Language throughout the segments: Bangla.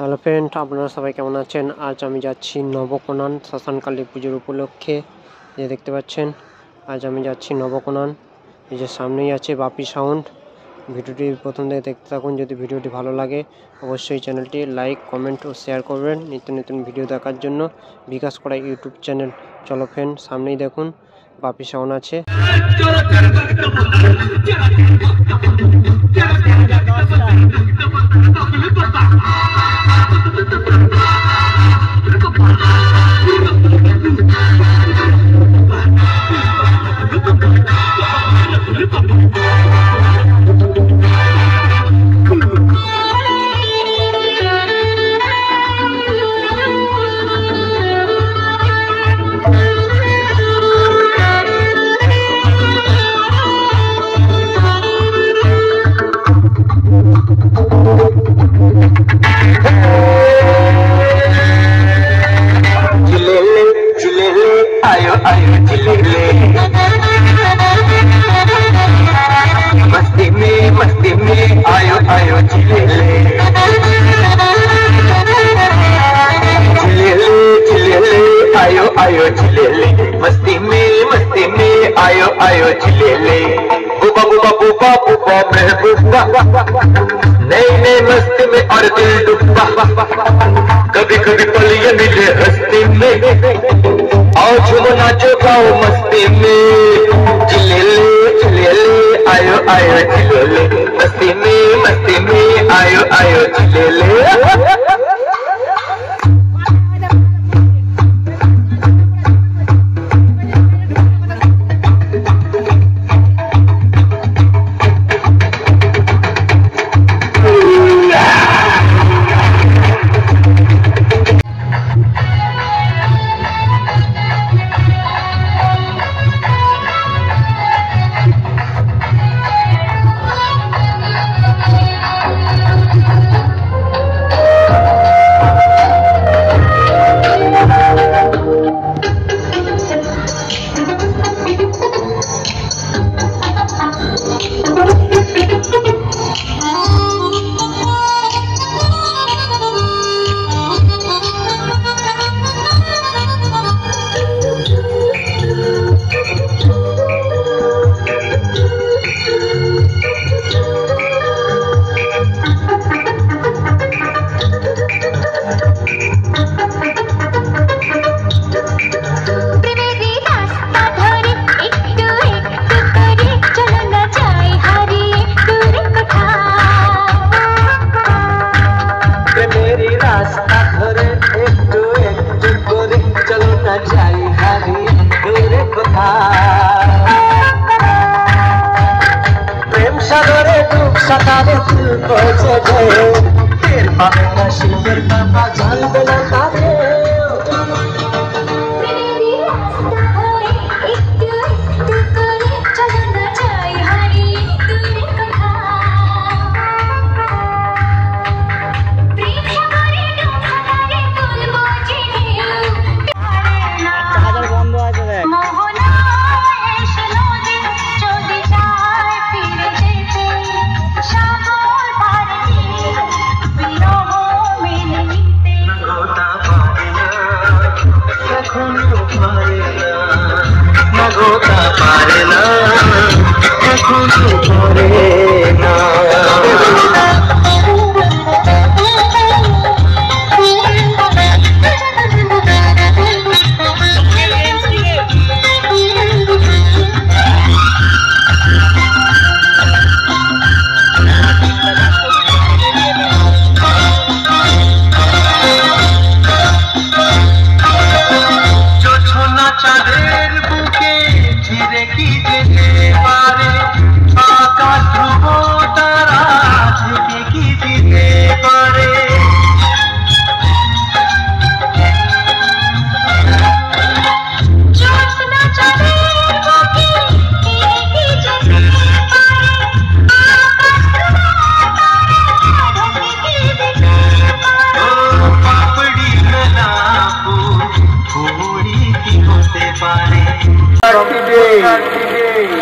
হ্যালো ফ্রেন্ড, আপনারা সবাই কেমন আছেন? আজ আমি যাচ্ছি নবকোণান শ্মশানকালী পুজোর উপলক্ষে। যে দেখতে পাচ্ছেন, আজ আমি যাচ্ছি নবকোণান। এই যে সামনেই আছে বাপি সাউন্ড। ভিডিওটি প্রথম থেকে দেখতে থাকুন। যদি ভিডিওটি ভালো লাগে অবশ্যই চ্যানেলটি লাইক, কমেন্ট ও শেয়ার করবেন নিত্য নতুন ভিডিও দেখার জন্য। বিকাশ করা ইউটিউব চ্যানেল। চলো ফ্রেন্ড, সামনেই দেখুন বাপি সাউন্ড আছে। मस्ती में आयो आयो झिले ले आयो आयो झिले ले मस्ती में आयो आयो झिले ले बुबा बुबा बुबा बुबा महबूबा नई नई मस्ती में और दिल डूबा कभी कभी पल ये मिले हस्ती में आओ झूमो नाचो गाओ मस्ती में झिले ले आयो आयो झिले ले मस्ती में आयो आयो झिले ले। प्रेम सागरे डूब सकारे दिल पहुंचे गए फिर पावे ना शिवर बाबा जान देना तारे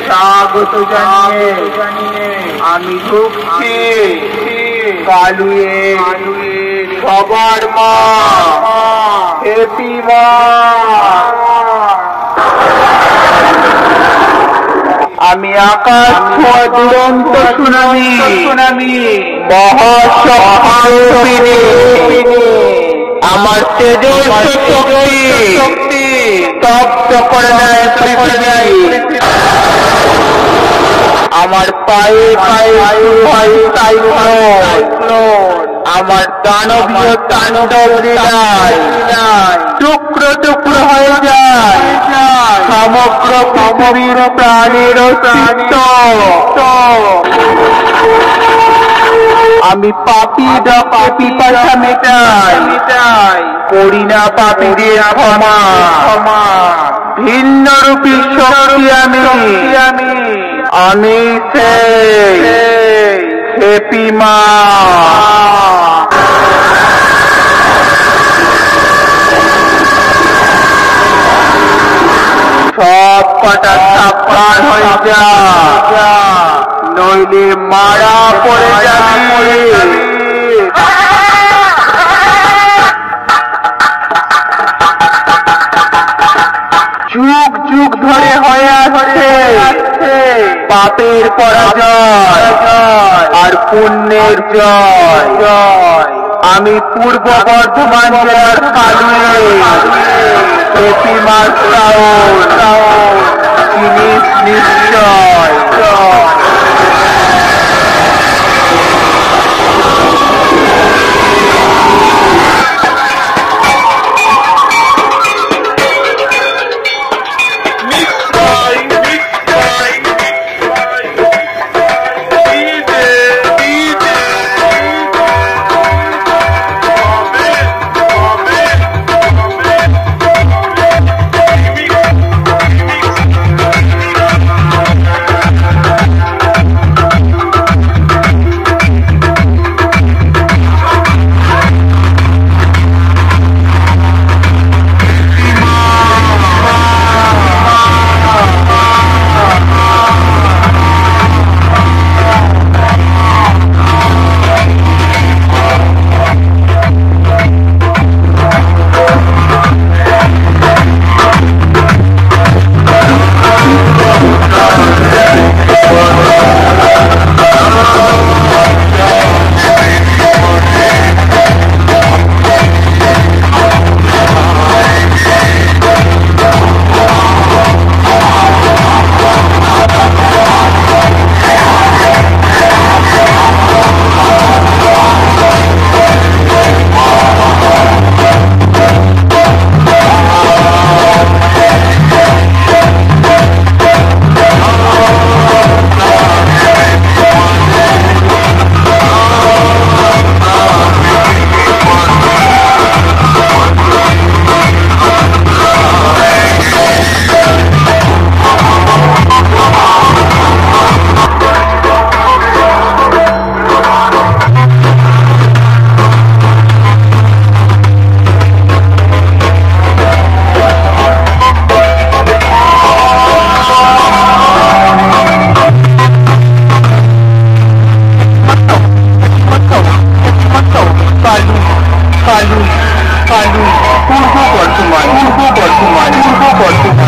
স্বাগত জানিয়ে আমি ঢুকছি কালুয়ের সবার মা, হ্যাপি মা। আমি আকাশ ছোঁয়া দুরন্ত সুনামি মহাশক্তি, আমার তেজস্ব শক্তি তপ্ত করে নেয় পৃথিবী। আমার পায়ে পায়ে হয় সাইক্লোন, আমার দানবীয় তাণ্ডব লীলায় টুকরো টুকরো হয়ে যায় সমগ্র পৃথিবীর প্রাণের অস্তিত্ব। আমি পাপী পিপাসা মেটাই, করি না পাপীদের ক্ষমা। ভিন্ন রূপী শক্তি আমি সেই হ্যাপি মা। সব কটা সাবধান হয়ে যা, নইলে মারা পড়ে যাবে। যুগ যুগ ধরে হয়ে আসছে পাপের পরাজয় আর পুণ্যের জয়। আমি পূর্ব বর্ধমান জেলার কালুয়ে হ্যাপি মা জিনিস নিশ্চয়। পূর্ব বর্ধমান